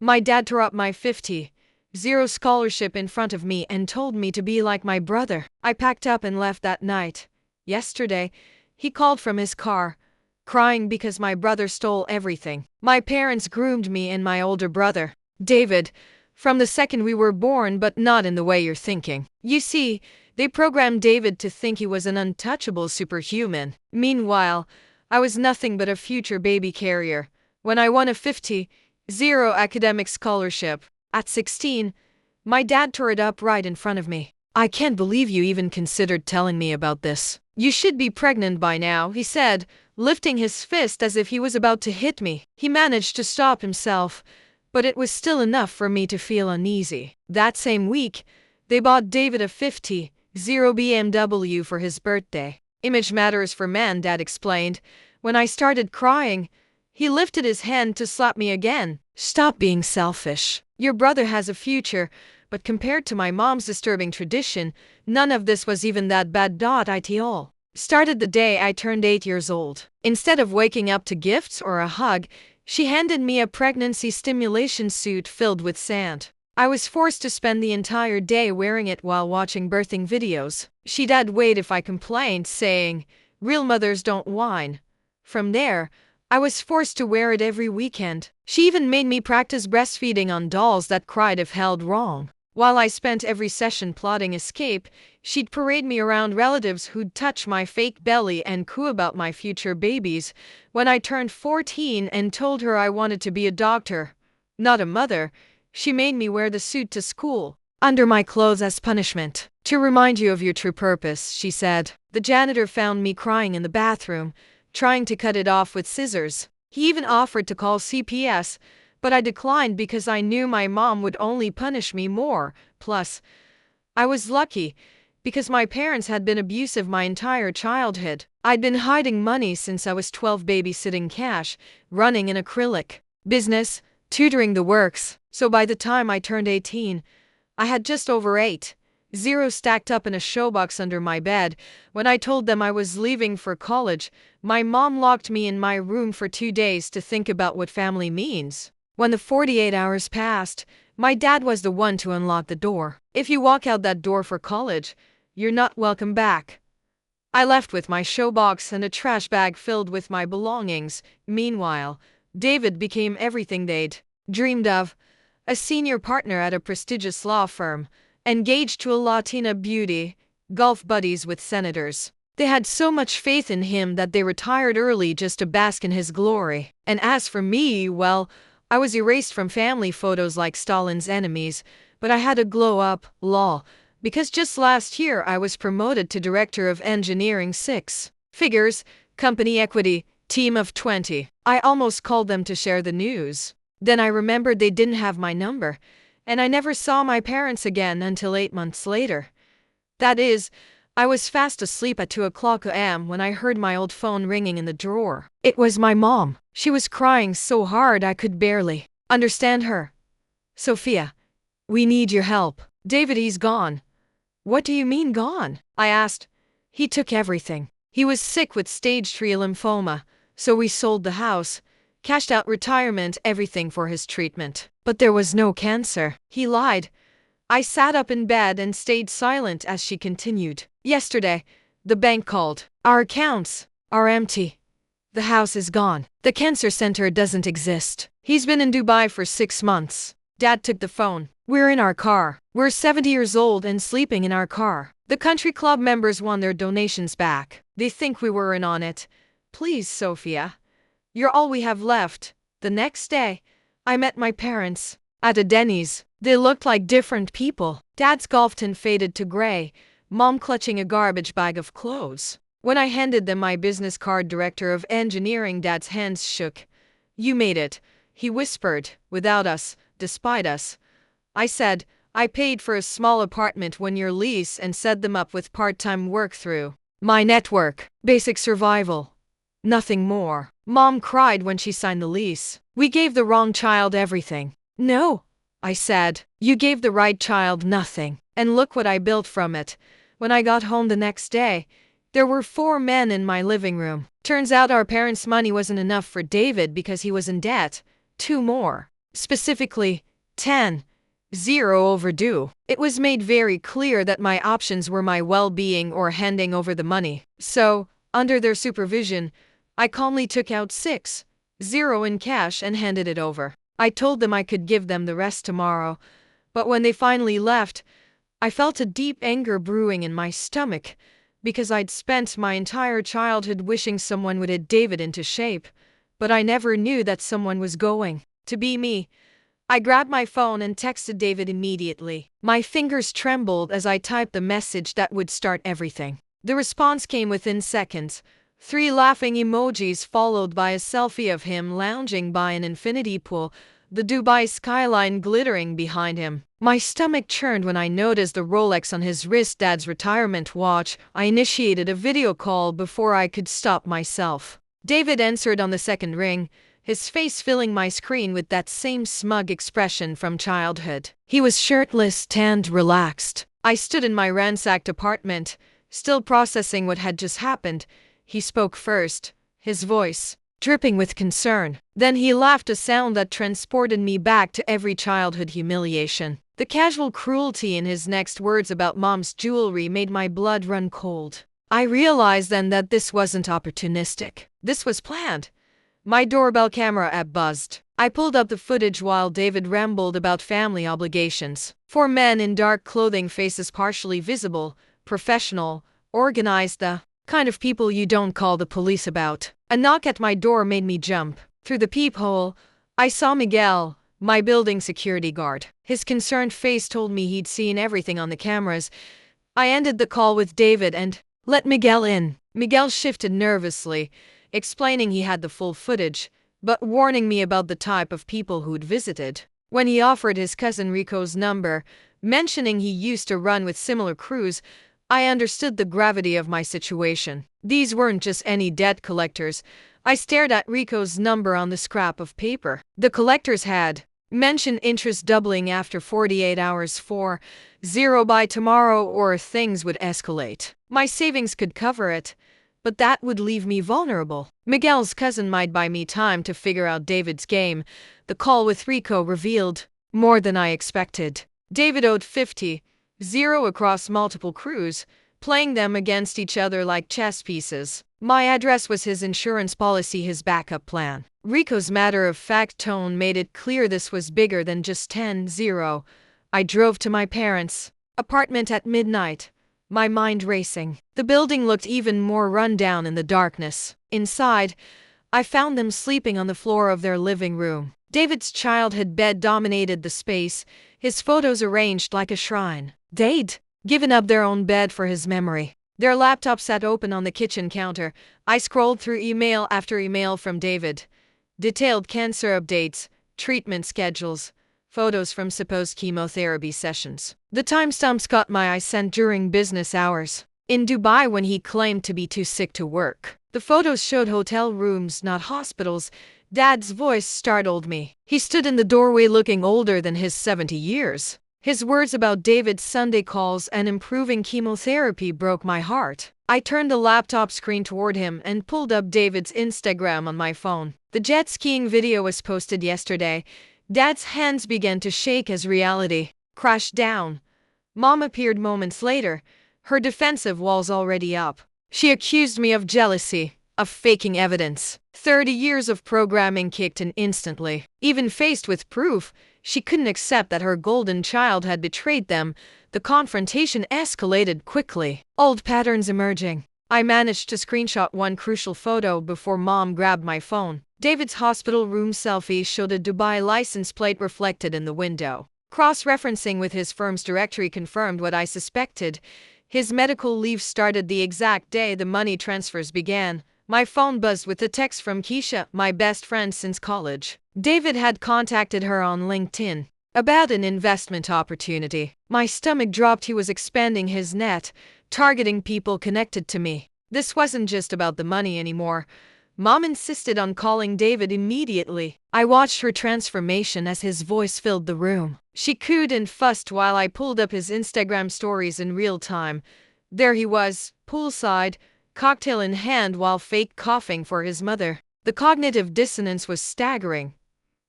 My dad tore up my 50-0 scholarship in front of me and told me to be like my brother. I packed up and left that night. Yesterday, he called from his car, crying because my brother stole everything. My parents groomed me and my older brother, David, from the second we were born, but not in the way you're thinking. You see, they programmed David to think he was an untouchable superhuman. Meanwhile, I was nothing but a future baby carrier. When I won a 50-0 academic scholarship, at 16, my dad tore it up right in front of me. I can't believe you even considered telling me about this. You should be pregnant by now, he said, lifting his fist as if he was about to hit me. He managed to stop himself, but it was still enough for me to feel uneasy. That same week, they bought David a 50-0 BMW for his birthday. Image matters for man, Dad explained. When I started crying, he lifted his hand to slap me again. Stop being selfish. Your brother has a future, but compared to my mom's disturbing tradition, none of this was even that bad. It all started the day I turned 8 years old. Instead of waking up to gifts or a hug, she handed me a pregnancy stimulation suit filled with sand. I was forced to spend the entire day wearing it while watching birthing videos. She'd wait if I complained, saying, "Real mothers don't whine." From there, I was forced to wear it every weekend. She even made me practice breastfeeding on dolls that cried if held wrong. While I spent every session plotting escape, she'd parade me around relatives who'd touch my fake belly and coo about my future babies. When I turned 14 and told her I wanted to be a doctor, not a mother, she made me wear the suit to school, under my clothes as punishment. To remind you of your true purpose, she said. The janitor found me crying in the bathroom, trying to cut it off with scissors. He even offered to call CPS, but I declined because I knew my mom would only punish me more. Plus, I was lucky, because my parents had been abusive my entire childhood. I'd been hiding money since I was 12, babysitting cash, running an acrylic business, tutoring the works. So by the time I turned 18, I had just over 8-0 stacked up in a showbox under my bed. When I told them I was leaving for college, my mom locked me in my room for 2 days to think about what family means. When the 48 hours passed, my dad was the one to unlock the door. If you walk out that door for college, you're not welcome back. I left with my showbox and a trash bag filled with my belongings. Meanwhile, David became everything they'd dreamed of. A senior partner at a prestigious law firm, engaged to a Latina beauty, golf buddies with senators. They had so much faith in him that they retired early just to bask in his glory. And as for me, well, I was erased from family photos like Stalin's enemies, but I had a glow up, lol, because just last year I was promoted to director of engineering, 6 figures, company equity, team of 20. I almost called them to share the news. Then I remembered they didn't have my number, and I never saw my parents again until 8 months later. That is, I was fast asleep at 2 a.m. when I heard my old phone ringing in the drawer. It was my mom. She was crying so hard I could barely understand her. "Sophia, we need your help. David, he's gone." "What do you mean gone?" I asked. "He took everything. He was sick with stage 3 lymphoma, so we sold the house, cashed out retirement, everything for his treatment. But there was no cancer." He lied. I sat up in bed and stayed silent as she continued. "Yesterday, the bank called. Our accounts are empty. The house is gone. The cancer center doesn't exist. He's been in Dubai for 6 months. Dad took the phone. We're in our car. We're 70 years old and sleeping in our car. The country club members won their donations back. They think we were in on it. Please, Sophia. You're all we have left." The next day, I met my parents at a Denny's. They looked like different people. Dad's golf tin faded to gray, Mom clutching a garbage bag of clothes. When I handed them my business card, director of engineering, Dad's hands shook. "You made it," he whispered. "Without us, despite us." I said, "I paid for a small apartment 1-year lease and set them up with part-time work through my network. Basic survival. Nothing more." Mom cried when she signed the lease. "We gave the wrong child everything." "No," I said. "You gave the right child nothing. And look what I built from it." When I got home the next day, there were 4 men in my living room. Turns out our parents' money wasn't enough for David because he was in debt. 2 more. Specifically, 10-0 overdue. It was made very clear that my options were my well-being or handing over the money. So, under their supervision, I calmly took out 6-0 in cash and handed it over. I told them I could give them the rest tomorrow, but when they finally left, I felt a deep anger brewing in my stomach because I'd spent my entire childhood wishing someone would hit David into shape, but I never knew that someone was going to be me. I grabbed my phone and texted David immediately. My fingers trembled as I typed the message that would start everything. The response came within seconds. 3 laughing emojis followed by a selfie of him lounging by an infinity pool, the Dubai skyline glittering behind him. My stomach churned when I noticed the Rolex on his wrist, Dad's retirement watch. I initiated a video call before I could stop myself. David answered on the second ring, his face filling my screen with that same smug expression from childhood. He was shirtless, tanned, relaxed. I stood in my ransacked apartment, still processing what had just happened. He spoke first, his voice dripping with concern. Then he laughed, a sound that transported me back to every childhood humiliation. The casual cruelty in his next words about Mom's jewelry made my blood run cold. I realized then that this wasn't opportunistic. This was planned. My doorbell camera app buzzed. I pulled up the footage while David rambled about family obligations. 4 men in dark clothing, faces partially visible, professional, organized, the kind of people you don't call the police about. A knock at my door made me jump. Through the peephole, I saw Miguel, my building security guard. His concerned face told me he'd seen everything on the cameras. I ended the call with David and let Miguel in. Miguel shifted nervously, explaining he had the full footage, but warning me about the type of people who'd visited. When he offered his cousin Rico's number, mentioning he used to run with similar crews, I understood the gravity of my situation. These weren't just any debt collectors. I stared at Rico's number on the scrap of paper. The collectors had mentioned interest doubling after 48 hours, 4-0 by tomorrow, or things would escalate. My savings could cover it, but that would leave me vulnerable. Miguel's cousin might buy me time to figure out David's game. The call with Rico revealed more than I expected. David owed 50-0 across multiple crews, playing them against each other like chess pieces. My address was his insurance policy, his backup plan. Rico's matter-of-fact tone made it clear this was bigger than just 10-0. I drove to my parents' apartment at midnight, my mind racing. The building looked even more run down in the darkness. Inside, I found them sleeping on the floor of their living room. David's childhood bed dominated the space, his photos arranged like a shrine. They'd given up their own bed for his memory. Their laptop sat open on the kitchen counter. I scrolled through email after email from David. Detailed cancer updates, treatment schedules, photos from supposed chemotherapy sessions. The timestamps caught my eye, sent during business hours. In Dubai when he claimed to be too sick to work. The photos showed hotel rooms, not hospitals. Dad's voice startled me. He stood in the doorway looking older than his 70 years. His words about David's Sunday calls and improving chemotherapy broke my heart. I turned the laptop screen toward him and pulled up David's Instagram on my phone. The jet skiing video was posted yesterday. Dad's hands began to shake as reality crashed down. Mom appeared moments later, her defensive walls already up. She accused me of jealousy, of faking evidence. 30 years of programming kicked in instantly. Even faced with proof, she couldn't accept that her golden child had betrayed them. The confrontation escalated quickly. Old patterns emerging. I managed to screenshot one crucial photo before Mom grabbed my phone. David's hospital room selfie showed a Dubai license plate reflected in the window. Cross-referencing with his firm's directory confirmed what I suspected. His medical leave started the exact day the money transfers began. My phone buzzed with a text from Keisha, my best friend since college. David had contacted her on LinkedIn about an investment opportunity. My stomach dropped. He was expanding his net, targeting people connected to me. This wasn't just about the money anymore. Mom insisted on calling David immediately. I watched her transformation as his voice filled the room. She cooed and fussed while I pulled up his Instagram stories in real time. There he was, poolside, cocktail in hand while fake coughing for his mother. The cognitive dissonance was staggering.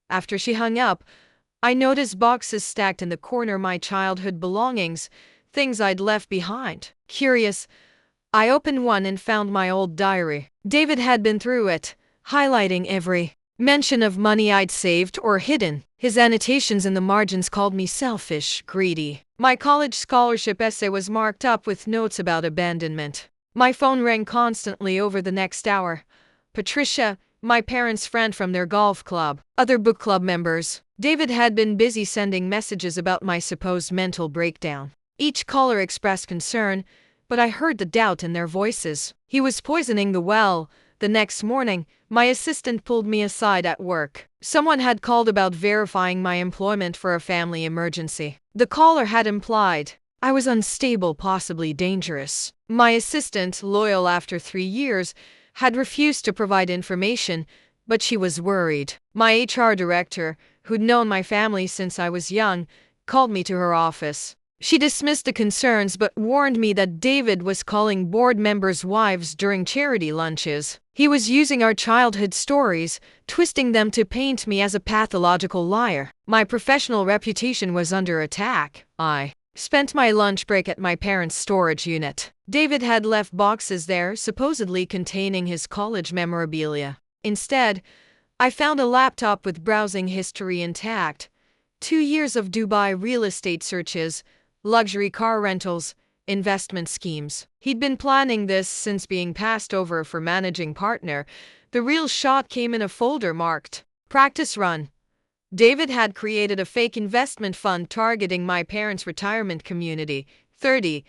After she hung up, I noticed boxes stacked in the corner, my childhood belongings, things I'd left behind. Curious, I opened one and found my old diary. David had been through it, highlighting every mention of money I'd saved or hidden. His annotations in the margins called me selfish, greedy. My college scholarship essay was marked up with notes about abandonment. My phone rang constantly over the next hour. Patricia, my parents' friend from their golf club, other book club members. David had been busy sending messages about my supposed mental breakdown. Each caller expressed concern, but I heard the doubt in their voices. He was poisoning the well. The next morning, my assistant pulled me aside at work. Someone had called about verifying my employment for a family emergency. The caller had implied I was unstable, possibly dangerous. My assistant, loyal after 3 years, had refused to provide information, but she was worried. My HR director, who'd known my family since I was young, called me to her office. She dismissed the concerns but warned me that David was calling board members' wives during charity lunches. He was using our childhood stories, twisting them to paint me as a pathological liar. My professional reputation was under attack. I spent my lunch break at my parents' storage unit. David had left boxes there, supposedly containing his college memorabilia. Instead, I found a laptop with browsing history intact, 2 years of Dubai real estate searches, luxury car rentals, investment schemes. He'd been planning this since being passed over for managing partner. The real shot came in a folder marked Practice Run. David had created a fake investment fund targeting my parents' retirement community, 30,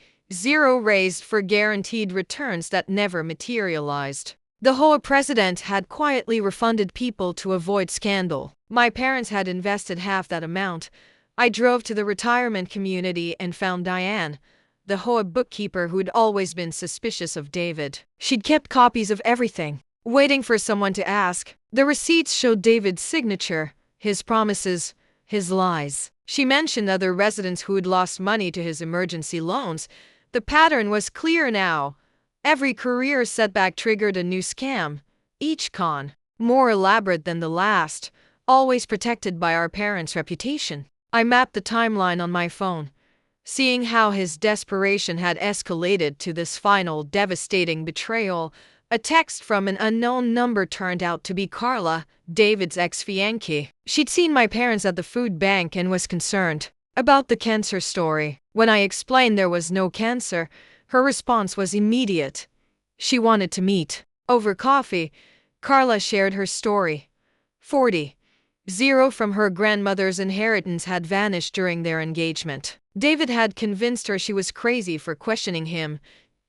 raised for guaranteed returns that never materialized. The Hoa president had quietly refunded people to avoid scandal. My parents had invested half that amount. I drove to the retirement community and found Diane, the Hoa bookkeeper who'd always been suspicious of David. She'd kept copies of everything, waiting for someone to ask. The receipts showed David's signature, his promises, his lies. She mentioned other residents who'd lost money to his emergency loans. The pattern was clear now. Every career setback triggered a new scam, each con more elaborate than the last, always protected by our parents' reputation. I mapped the timeline on my phone, seeing how his desperation had escalated to this final devastating betrayal. A text from an unknown number turned out to be Carla, David's ex-fiancée. She'd seen my parents at the food bank and was concerned about the cancer story. When I explained there was no cancer, her response was immediate. She wanted to meet. Over coffee, Carla shared her story. 40. From her grandmother's inheritance had vanished during their engagement. David had convinced her she was crazy for questioning him,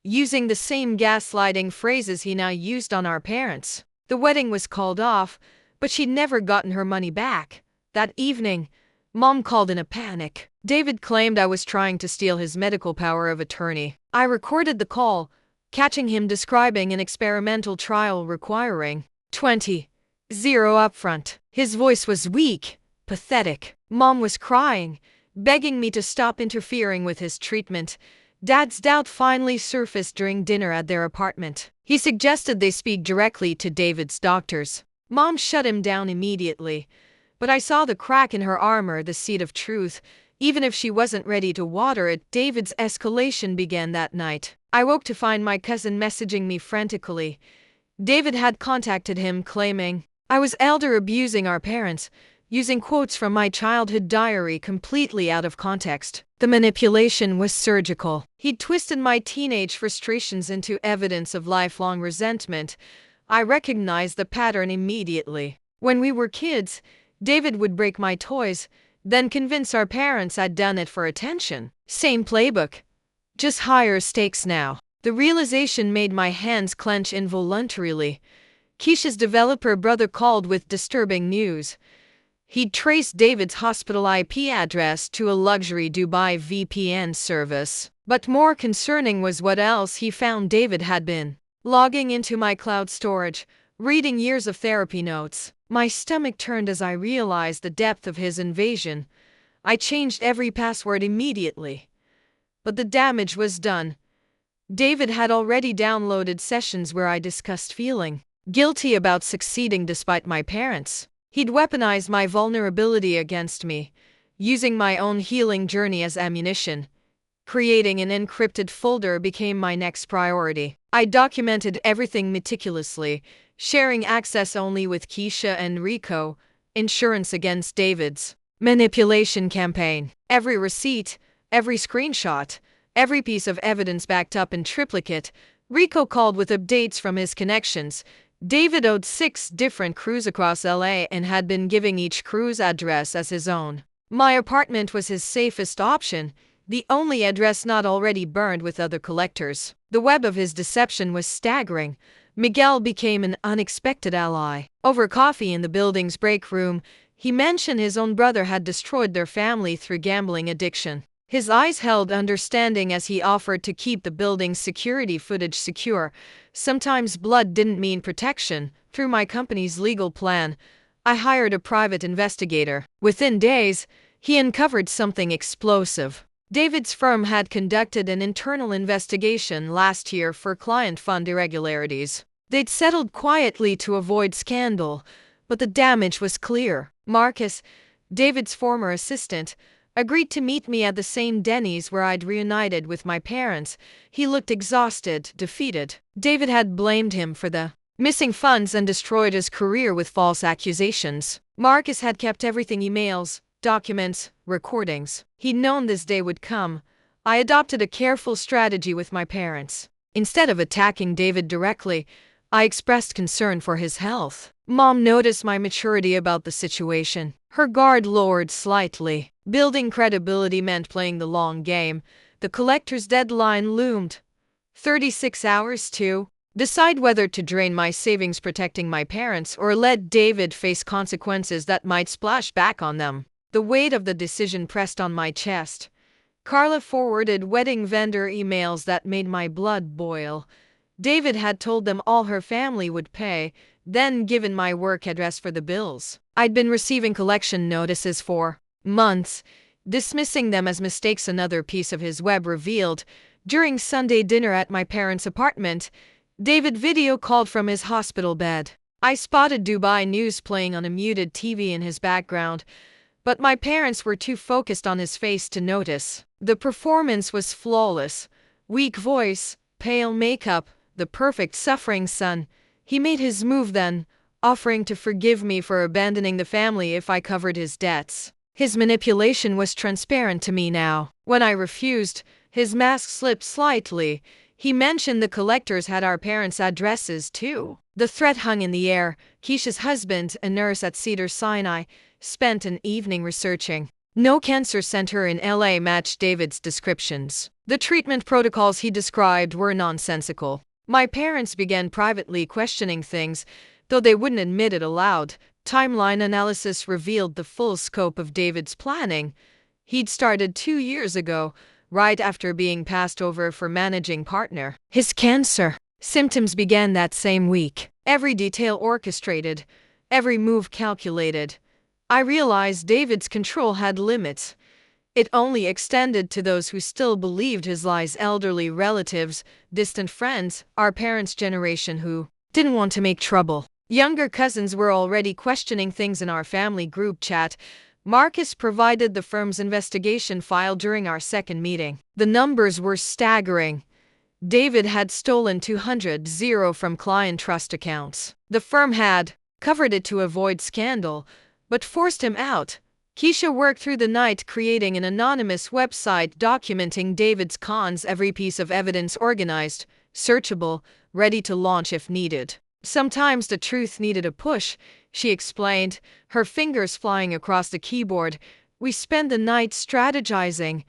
using the same gaslighting phrases he now used on our parents. The wedding was called off, but she'd never gotten her money back. That evening, Mom called in a panic. David claimed I was trying to steal his medical power of attorney. I recorded the call, catching him describing an experimental trial requiring 20 upfront. His voice was weak, pathetic. Mom was crying, begging me to stop interfering with his treatment. Dad's doubt finally surfaced during dinner at their apartment. He suggested they speak directly to David's doctors. Mom shut him down immediately, but I saw the crack in her armor, the seed of truth. Even if she wasn't ready to water it, David's escalation began that night. I woke to find my cousin messaging me frantically. David had contacted him claiming I was elder abusing our parents, using quotes from my childhood diary completely out of context. The manipulation was surgical. He'd twisted my teenage frustrations into evidence of lifelong resentment. I recognized the pattern immediately. When we were kids, David would break my toys, then convince our parents I'd done it for attention. Same playbook, just higher stakes now. The realization made my hands clench involuntarily. Keisha's developer brother called with disturbing news. He'd traced David's hospital IP address to a luxury Dubai VPN service. But more concerning was what else he found. David had been logging into my cloud storage, reading years of therapy notes. My stomach turned as I realized the depth of his invasion. I changed every password immediately. But the damage was done. David had already downloaded sessions where I discussed feeling guilty about succeeding despite my parents. He'd weaponized my vulnerability against me, using my own healing journey as ammunition. Creating an encrypted folder became my next priority. I documented everything meticulously, sharing access only with Keisha and Rico, insurance against David's manipulation campaign. Every receipt, every screenshot, every piece of evidence backed up in triplicate. Rico called with updates from his connections. David owed 6 different crews across LA and had been giving each crew's address as his own. My apartment was his safest option, the only address not already burned with other collectors. The web of his deception was staggering. Miguel became an unexpected ally. Over coffee in the building's break room, he mentioned his own brother had destroyed their family through gambling addiction. His eyes held understanding as he offered to keep the building's security footage secure. Sometimes blood didn't mean protection. Through my company's legal plan, I hired a private investigator. Within days, he uncovered something explosive. David's firm had conducted an internal investigation last year for client fund irregularities. They'd settled quietly to avoid scandal, but the damage was clear. Marcus, David's former assistant, agreed to meet me at the same Denny's where I'd reunited with my parents. He looked exhausted, defeated. David had blamed him for the missing funds and destroyed his career with false accusations. Marcus had kept everything: emails, documents, recordings. He'd known this day would come. I adopted a careful strategy with my parents. Instead of attacking David directly, I expressed concern for his health. Mom noticed my maturity about the situation. Her guard lowered slightly. Building credibility meant playing the long game. The collector's deadline loomed. 36 hours to decide whether to drain my savings protecting my parents or let David face consequences that might splash back on them. The weight of the decision pressed on my chest. Carla forwarded wedding vendor emails that made my blood boil. David had told them all her family would pay, then given my work address for the bills. I'd been receiving collection notices for months, dismissing them as mistakes. Another piece of his web revealed. During Sunday dinner at my parents' apartment, David video called from his hospital bed. I spotted Dubai News playing on a muted TV in his background, but my parents were too focused on his face to notice. The performance was flawless. Weak voice, pale makeup, the perfect suffering son. He made his move then, offering to forgive me for abandoning the family if I covered his debts. His manipulation was transparent to me now. When I refused, his mask slipped slightly. He mentioned the collectors had our parents' addresses too. The threat hung in the air. Keisha's husband, a nurse at Cedars-Sinai, spent an evening researching. No cancer center in LA matched David's descriptions. The treatment protocols he described were nonsensical. My parents began privately questioning things, though they wouldn't admit it aloud. Timeline analysis revealed the full scope of David's planning. He'd started 2 years ago, right after being passed over for managing partner. His cancer symptoms began that same week. Every detail orchestrated, every move calculated. I realized David's control had limits. It only extended to those who still believed his lies: elderly relatives, distant friends, our parents' generation who didn't want to make trouble. Younger cousins were already questioning things in our family group chat. Marcus provided the firm's investigation file during our second meeting. The numbers were staggering. David had stolen $200,000 from client trust accounts. The firm had covered it to avoid scandal, but forced him out. Keisha worked through the night creating an anonymous website documenting David's cons, every piece of evidence organized, searchable, ready to launch if needed. Sometimes the truth needed a push, she explained, her fingers flying across the keyboard. We spent the night strategizing,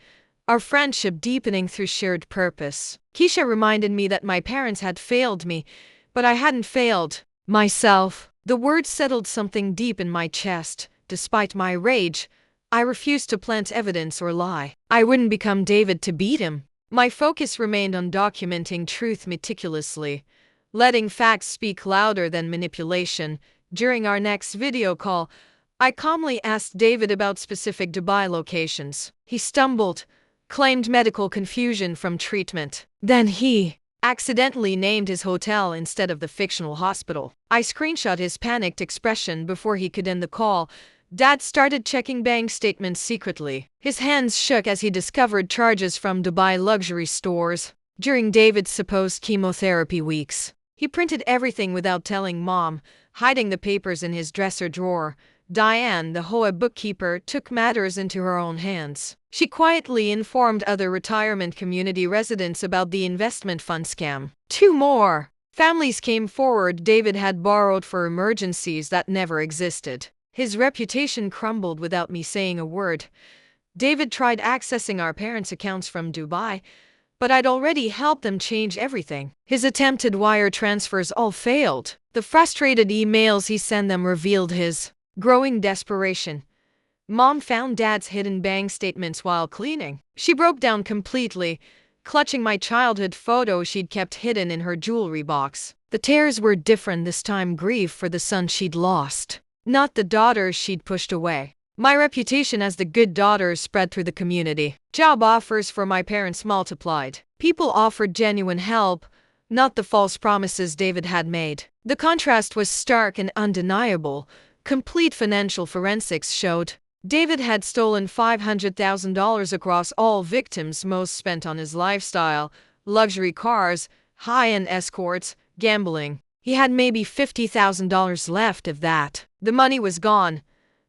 our friendship deepening through shared purpose. Keisha reminded me that my parents had failed me, but I hadn't failed myself. The words settled something deep in my chest. Despite my rage, I refused to plant evidence or lie. I wouldn't become David to beat him. My focus remained on documenting truth meticulously, letting facts speak louder than manipulation. During our next video call, I calmly asked David about specific Dubai locations. He stumbled, claimed medical confusion from treatment. Then he accidentally named his hotel instead of the fictional hospital. I screenshot his panicked expression before he could end the call. Dad started checking bank statements secretly. His hands shook as he discovered charges from Dubai luxury stores. During David's supposed chemotherapy weeks, he printed everything without telling Mom, hiding the papers in his dresser drawer. Diane, the Hoa bookkeeper, took matters into her own hands. She quietly informed other retirement community residents about the investment fund scam. Two more families came forward David had borrowed for emergencies that never existed. His reputation crumbled without me saying a word. David tried accessing our parents' accounts from Dubai, but I'd already helped them change everything. His attempted wire transfers all failed. The frustrated emails he sent them revealed his growing desperation. Mom found Dad's hidden bank statements while cleaning. She broke down completely, clutching my childhood photo she'd kept hidden in her jewelry box. The tears were different this time, grief for the son she'd lost, not the daughters she'd pushed away. My reputation as the good daughter spread through the community. Job offers for my parents multiplied. People offered genuine help, not the false promises David had made. The contrast was stark and undeniable. Complete financial forensics showed David had stolen $500,000 across all victims, most spent on his lifestyle, luxury cars, high-end escorts, gambling. He had maybe $50,000 left, if that. The money was gone.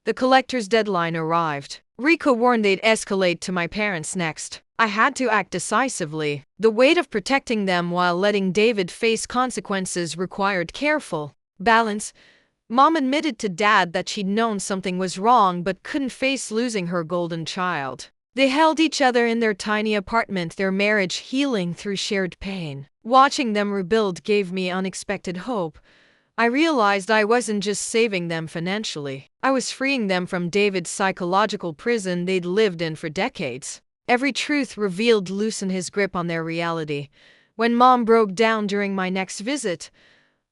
The collector's deadline arrived. Rico warned they'd escalate to my parents next. I had to act decisively. The weight of protecting them while letting David face consequences required careful balance. Mom admitted to Dad that she'd known something was wrong but couldn't face losing her golden child. They held each other in their tiny apartment, their marriage healing through shared pain. Watching them rebuild gave me unexpected hope. I realized I wasn't just saving them financially. I was freeing them from David's psychological prison they'd lived in for decades. Every truth revealed loosened his grip on their reality. When Mom broke down during my next visit,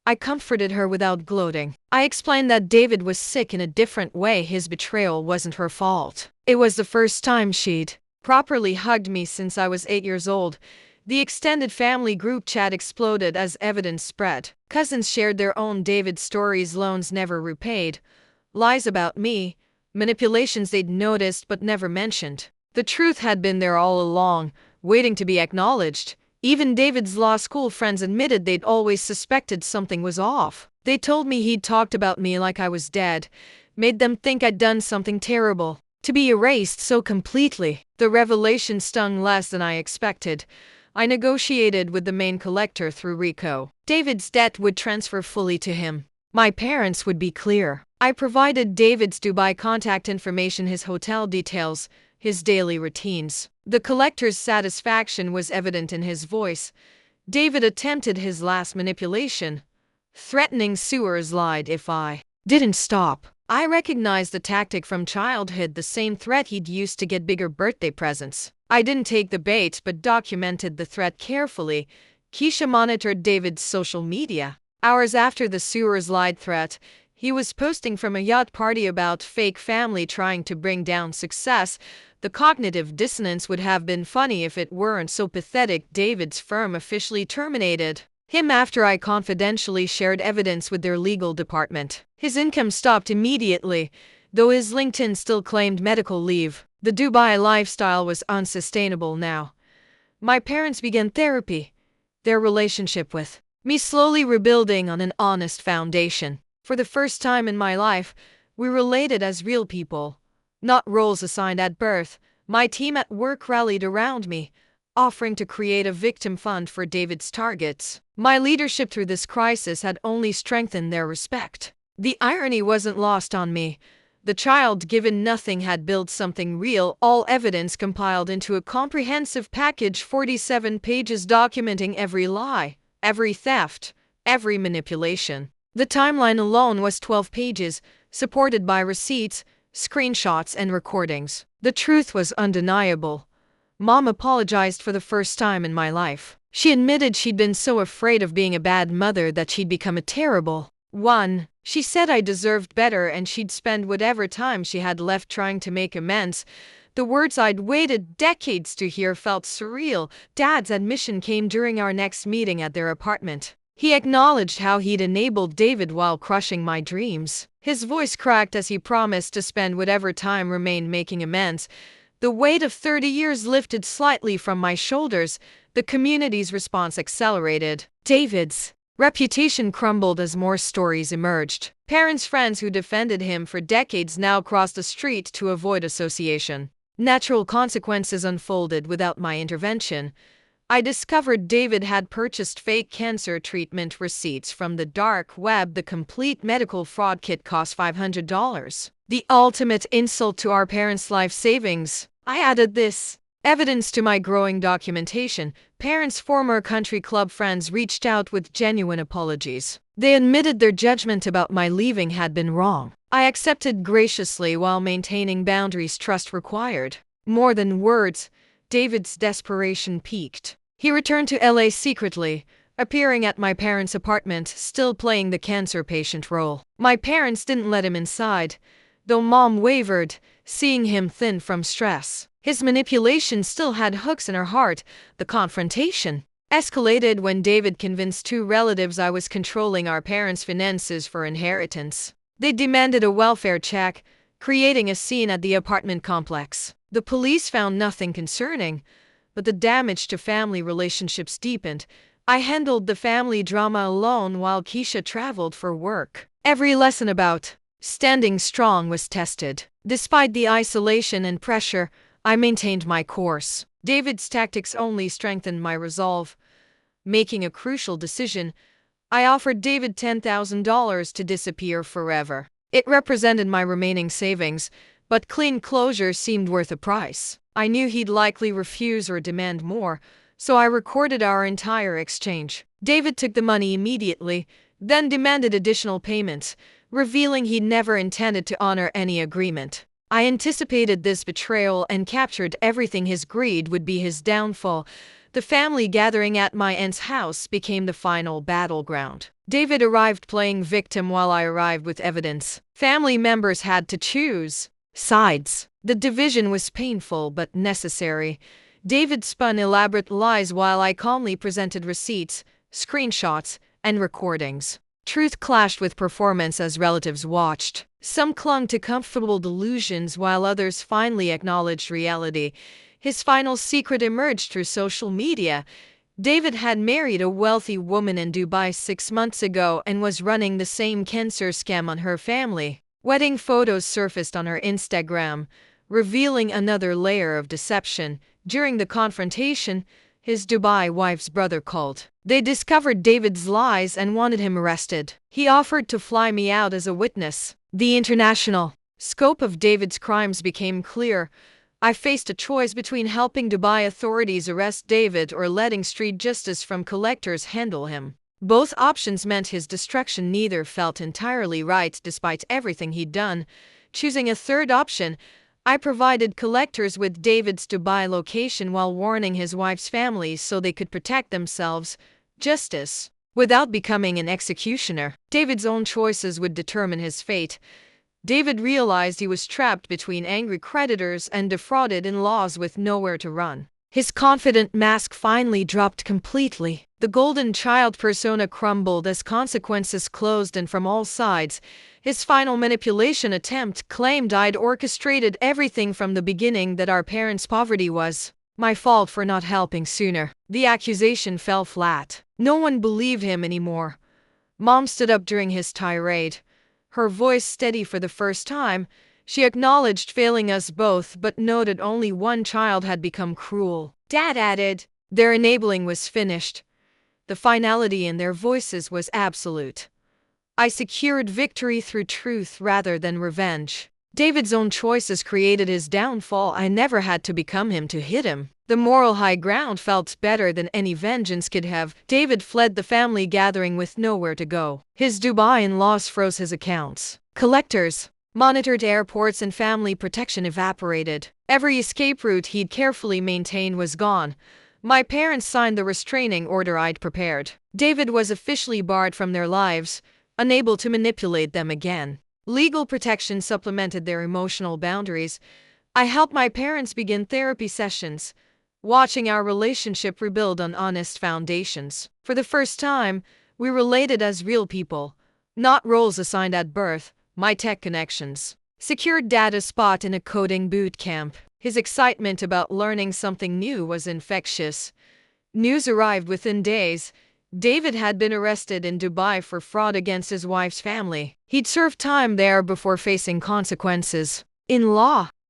I comforted her without gloating. I explained that David was sick in a different way. His betrayal wasn't her fault. It was the first time she'd properly hugged me since I was 8 years old. The extended family group chat exploded as evidence spread. Cousins shared their own David stories, loans never repaid, lies about me, manipulations they'd noticed but never mentioned. The truth had been there all along, waiting to be acknowledged. Even David's law school friends admitted they'd always suspected something was off. They told me he'd talked about me like I was dead, made them think I'd done something terrible. To be erased so completely, the revelation stung less than I expected. I negotiated with the main collector through Rico. David's debt would transfer fully to him. My parents would be clear. I provided David's Dubai contact information, his hotel details, his daily routines. The collector's satisfaction was evident in his voice. David attempted his last manipulation, threatening Sewer's lied if I didn't stop. I recognized the tactic from childhood, the same threat he'd used to get bigger birthday presents. I didn't take the bait but documented the threat carefully. Keisha monitored David's social media. Hours after the Sewer's lied threat, he was posting from a yacht party about fake family trying to bring down success. The cognitive dissonance would have been funny if it weren't so pathetic. David's firm officially terminated him after I confidentially shared evidence with their legal department. His income stopped immediately, though his LinkedIn still claimed medical leave. The Dubai lifestyle was unsustainable now. My parents began therapy, their relationship with me slowly rebuilding on an honest foundation. For the first time in my life, we related as real people, not roles assigned at birth. My team at work rallied around me, offering to create a victim fund for David's targets. My leadership through this crisis had only strengthened their respect. The irony wasn't lost on me. The child, given nothing, had built something real, all evidence compiled into a comprehensive package, 47 pages documenting every lie, every theft, every manipulation. The timeline alone was 12 pages, supported by receipts, screenshots, and recordings. The truth was undeniable. Mom apologized for the first time in my life. She admitted she'd been so afraid of being a bad mother that she'd become a terrible one. She said I deserved better and she'd spend whatever time she had left trying to make amends. The words I'd waited decades to hear felt surreal. Dad's admission came during our next meeting at their apartment. He acknowledged how he'd enabled David while crushing my dreams. His voice cracked as he promised to spend whatever time remained making amends. The weight of 30 years lifted slightly from my shoulders. The community's response accelerated. David's reputation crumbled as more stories emerged. Parents' friends who defended him for decades now crossed the street to avoid association. Natural consequences unfolded without my intervention. I discovered David had purchased fake cancer treatment receipts from the dark web. The complete medical fraud kit cost $500. The ultimate insult to our parents' life savings. I added this evidence to my growing documentation. Parents' former country club friends reached out with genuine apologies. They admitted their judgment about my leaving had been wrong. I accepted graciously while maintaining boundaries trust required. More than words, David's desperation peaked. He returned to LA secretly, appearing at my parents' apartment, still playing the cancer patient role. My parents didn't let him inside, though Mom wavered, seeing him thin from stress. His manipulation still had hooks in her heart. The confrontation escalated when David convinced two relatives I was controlling our parents' finances for inheritance. They demanded a welfare check, creating a scene at the apartment complex. The police found nothing concerning, but the damage to family relationships deepened. I handled the family drama alone while Keisha traveled for work. Every lesson about standing strong was tested. Despite the isolation and pressure, I maintained my course. David's tactics only strengthened my resolve. Making a crucial decision, I offered David $10,000 to disappear forever. It represented my remaining savings, but clean closure seemed worth a price. I knew he'd likely refuse or demand more, so I recorded our entire exchange. David took the money immediately, then demanded additional payments, revealing he'd never intended to honor any agreement. I anticipated this betrayal and captured everything. His greed would be his downfall. The family gathering at my aunt's house became the final battleground. David arrived playing victim while I arrived with evidence. Family members had to choose sides. The division was painful but necessary. David spun elaborate lies while I calmly presented receipts, screenshots, and recordings. Truth clashed with performance as relatives watched. Some clung to comfortable delusions while others finally acknowledged reality. His final secret emerged through social media. David had married a wealthy woman in Dubai 6 months ago and was running the same cancer scam on her family. Wedding photos surfaced on her Instagram, revealing another layer of deception. During the confrontation, his Dubai wife's brother called. They discovered David's lies and wanted him arrested. He offered to fly me out as a witness. The international scope of David's crimes became clear. I faced a choice between helping Dubai authorities arrest David or letting street justice from collectors handle him. Both options meant his destruction. Neither felt entirely right despite everything he'd done. Choosing a third option, I provided collectors with David's Dubai location while warning his wife's family so they could protect themselves. Justice. Without becoming an executioner, David's own choices would determine his fate. David realized he was trapped between angry creditors and defrauded in-laws with nowhere to run. His confident mask finally dropped completely. The golden child persona crumbled as consequences closed in from all sides. His final manipulation attempt claimed I'd orchestrated everything from the beginning, that our parents' poverty was my fault for not helping sooner. The accusation fell flat. No one believed him anymore. Mom stood up during his tirade, her voice steady for the first time. She acknowledged failing us both, but noted only one child had become cruel. Dad added, their enabling was finished. The finality in their voices was absolute. I secured victory through truth rather than revenge. David's own choices created his downfall. I never had to become him to hit him. The moral high ground felt better than any vengeance could have. David fled the family gathering with nowhere to go. His Dubai in-laws froze his accounts. Collectors monitored airports and family protection evaporated. Every escape route he'd carefully maintained was gone. My parents signed the restraining order I'd prepared. David was officially barred from their lives, unable to manipulate them again. Legal protection supplemented their emotional boundaries. I helped my parents begin therapy sessions, watching our relationship rebuild on honest foundations. For the first time, we related as real people, not roles assigned at birth. My tech connections secured Dad a spot in a coding boot camp. His excitement about learning something new was infectious. News arrived within days. David had been arrested in Dubai for fraud against his wife's family. He'd served time there before facing consequences. In law,